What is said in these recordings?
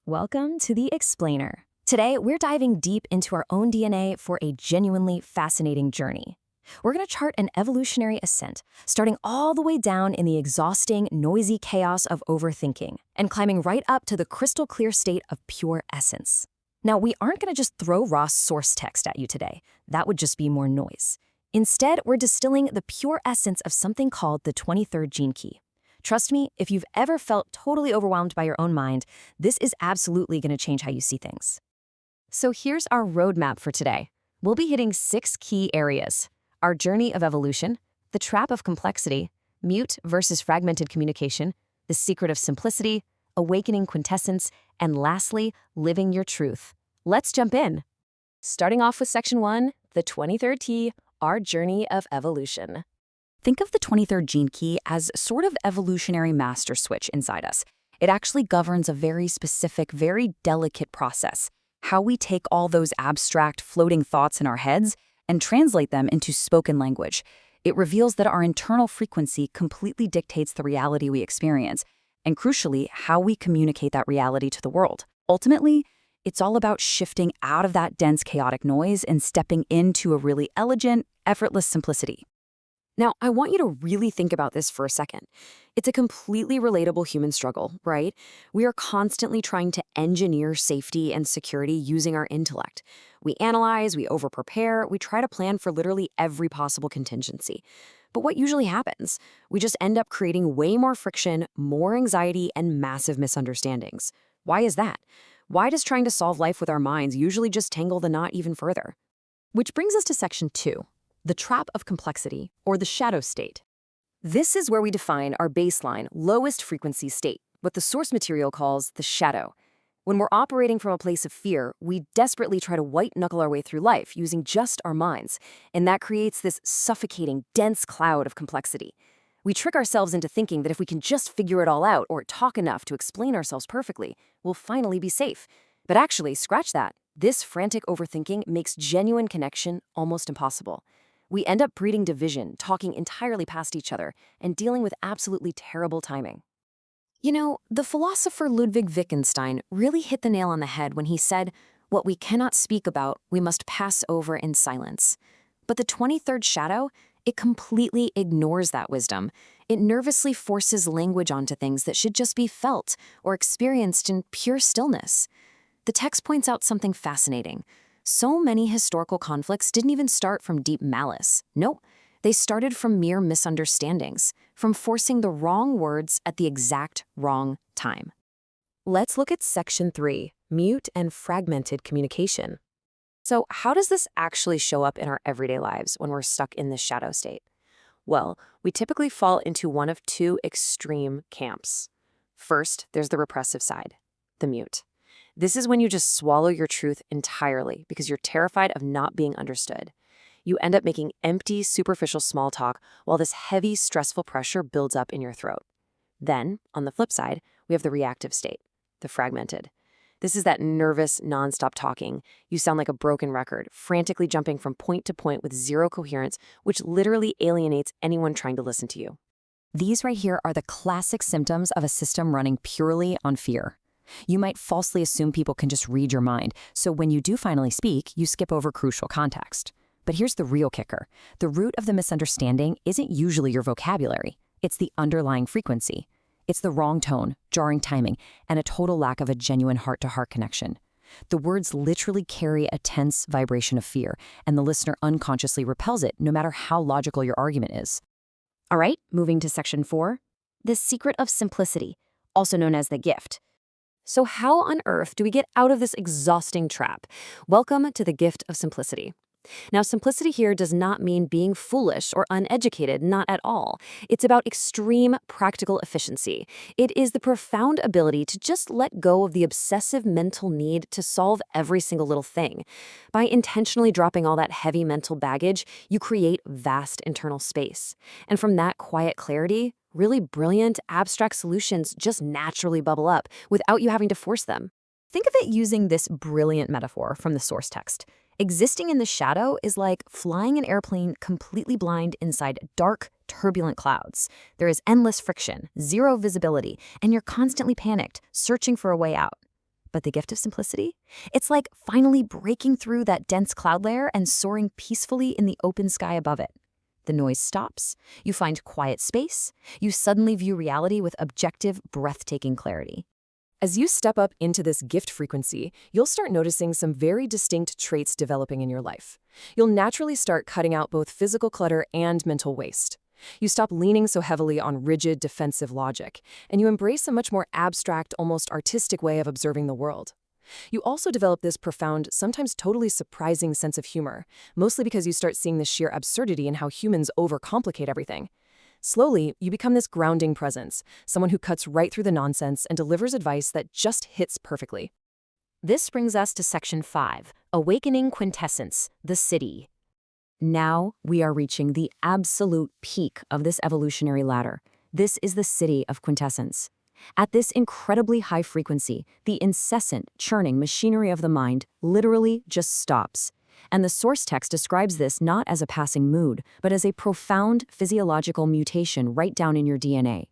Welcome to The Explainer. Today, we're diving deep into our own DNA for a genuinely fascinating journey. We're going to chart an evolutionary ascent, starting all the way down in the exhausting, noisy chaos of overthinking and climbing right up to the crystal clear state of pure essence. Now, we aren't going to just throw raw source text at you today. That would just be more noise. Instead, we're distilling the pure essence of something called the 23rd gene key. Trust me, if you've ever felt totally overwhelmed by your own mind, this is absolutely going to change how you see things. So here's our roadmap for today. We'll be hitting 6 key areas: our journey of evolution, the trap of complexity, mute versus fragmented communication, the secret of simplicity, awakening quintessence, and lastly, living your truth. Let's jump in. Starting off with section 1, the 23rd key, our journey of evolution. Think of the 23rd gene key as sort of evolutionary master switch inside us. It actually governs a very specific, very delicate process: how we take all those abstract, floating thoughts in our heads and translate them into spoken language. It reveals that our internal frequency completely dictates the reality we experience, and crucially, how we communicate that reality to the world. Ultimately, it's all about shifting out of that dense, chaotic noise and stepping into a really elegant, effortless simplicity. Now, I want you to really think about this for a second. It's a completely relatable human struggle, right? We are constantly trying to engineer safety and security using our intellect. We analyze, we overprepare, we try to plan for literally every possible contingency. But what usually happens? We just end up creating way more friction, more anxiety, and massive misunderstandings. Why is that? Why does trying to solve life with our minds usually just tangle the knot even further? Which brings us to section 2. The trap of complexity, or the shadow state. This is where we define our baseline, lowest frequency state, what the source material calls the shadow. When we're operating from a place of fear, we desperately try to white-knuckle our way through life using just our minds, and that creates this suffocating, dense cloud of complexity. We trick ourselves into thinking that if we can just figure it all out or talk enough to explain ourselves perfectly, we'll finally be safe. But actually, scratch that. This frantic overthinking makes genuine connection almost impossible. We end up breeding division, talking entirely past each other, and dealing with absolutely terrible timing. You know, the philosopher Ludwig Wittgenstein really hit the nail on the head when he said, "What we cannot speak about, we must pass over in silence." But the 23rd shadow, it completely ignores that wisdom. It nervously forces language onto things that should just be felt or experienced in pure stillness. The text points out something fascinating. So many historical conflicts didn't even start from deep malice. Nope, they started from mere misunderstandings, from forcing the wrong words at the exact wrong time. Let's look at section 3, mute and fragmented communication. So how does this actually show up in our everyday lives when we're stuck in this shadow state? Well, we typically fall into one of 2 extreme camps. First, there's the repressive side, the mute. This is when you just swallow your truth entirely because you're terrified of not being understood. You end up making empty, superficial small talk while this heavy, stressful pressure builds up in your throat. Then, on the flip side, we have the reactive state, the fragmented. This is that nervous, nonstop talking. You sound like a broken record, frantically jumping from point to point with zero coherence, which literally alienates anyone trying to listen to you. These right here are the classic symptoms of a system running purely on fear. You might falsely assume people can just read your mind, so when you do finally speak, you skip over crucial context. But here's the real kicker. The root of the misunderstanding isn't usually your vocabulary. It's the underlying frequency. It's the wrong tone, jarring timing, and a total lack of a genuine heart-to-heart connection. The words literally carry a tense vibration of fear, and the listener unconsciously repels it, no matter how logical your argument is. All right, moving to section 4, the secret of simplicity, also known as the gift. So how on earth do we get out of this exhausting trap? Welcome to the gift of simplicity. Now, simplicity here does not mean being foolish or uneducated, not at all. It's about extreme practical efficiency. It is the profound ability to just let go of the obsessive mental need to solve every single little thing. By intentionally dropping all that heavy mental baggage, you create vast internal space. And from that quiet clarity, really brilliant, abstract solutions just naturally bubble up without you having to force them. Think of it using this brilliant metaphor from the source text. Existing in the shadow is like flying an airplane completely blind inside dark, turbulent clouds. There is endless friction, zero visibility, and you're constantly panicked, searching for a way out. But the gift of simplicity? It's like finally breaking through that dense cloud layer and soaring peacefully in the open sky above it. The noise stops, you find quiet space, you suddenly view reality with objective, breathtaking clarity. As you step up into this gift frequency, you'll start noticing some very distinct traits developing in your life. You'll naturally start cutting out both physical clutter and mental waste. You stop leaning so heavily on rigid, defensive logic, and you embrace a much more abstract, almost artistic way of observing the world. You also develop this profound, sometimes totally surprising sense of humor, mostly because you start seeing the sheer absurdity in how humans overcomplicate everything. Slowly, you become this grounding presence, someone who cuts right through the nonsense and delivers advice that just hits perfectly. This brings us to Section 5, Awakening Quintessence, the City. Now we are reaching the absolute peak of this evolutionary ladder. This is the city of quintessence. At this incredibly high frequency, the incessant, churning machinery of the mind literally just stops. And the source text describes this not as a passing mood, but as a profound physiological mutation right down in your DNA.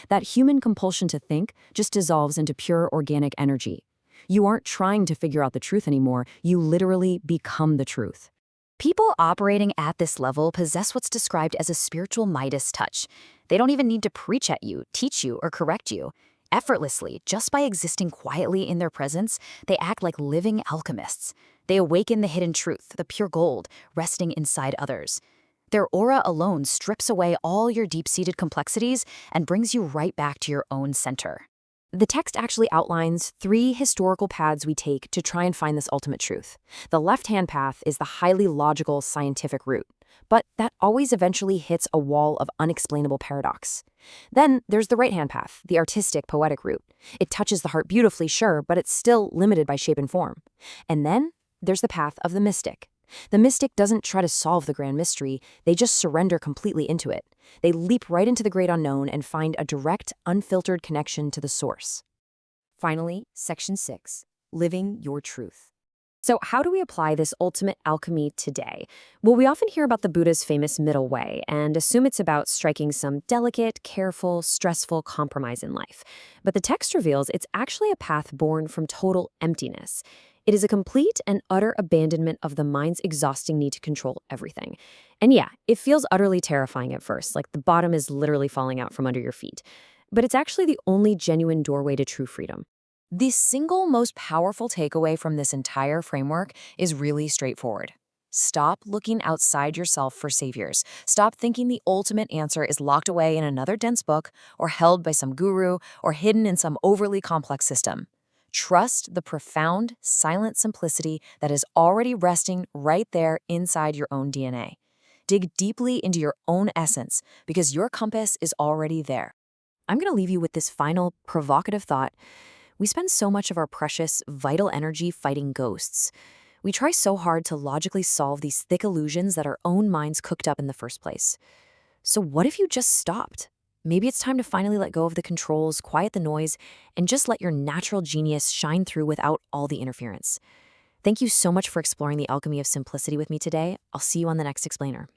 That human compulsion to think just dissolves into pure organic energy. You aren't trying to figure out the truth anymore, you literally become the truth. People operating at this level possess what's described as a spiritual Midas touch. They don't even need to preach at you, teach you, or correct you. Effortlessly, just by existing quietly in their presence, they act like living alchemists. They awaken the hidden truth, the pure gold, resting inside others. Their aura alone strips away all your deep-seated complexities and brings you right back to your own center. The text actually outlines 3 historical paths we take to try and find this ultimate truth. The left-hand path is the highly logical scientific route, but that always eventually hits a wall of unexplainable paradox. Then there's the right-hand path, the artistic, poetic route. It touches the heart beautifully, sure, but it's still limited by shape and form. And then there's the path of the mystic. The mystic doesn't try to solve the grand mystery, they just surrender completely into it. They leap right into the great unknown and find a direct, unfiltered connection to the source. Finally, Section 6, Living Your Truth. So how do we apply this ultimate alchemy today? Well, we often hear about the Buddha's famous middle way and assume it's about striking some delicate, careful, stressful compromise in life. But the text reveals it's actually a path born from total emptiness. It is a complete and utter abandonment of the mind's exhausting need to control everything. And yeah, it feels utterly terrifying at first, like the bottom is literally falling out from under your feet. But it's actually the only genuine doorway to true freedom. The single most powerful takeaway from this entire framework is really straightforward. Stop looking outside yourself for saviors. Stop thinking the ultimate answer is locked away in another dense book or held by some guru or hidden in some overly complex system. Trust the profound, silent simplicity that is already resting right there inside your own DNA. Dig deeply into your own essence because your compass is already there. I'm going to leave you with this final provocative thought. We spend so much of our precious, vital energy fighting ghosts. We try so hard to logically solve these thick illusions that our own minds cooked up in the first place. So what if you just stopped? Maybe it's time to finally let go of the controls, quiet the noise, and just let your natural genius shine through without all the interference. Thank you so much for exploring the alchemy of simplicity with me today. I'll see you on the next explainer.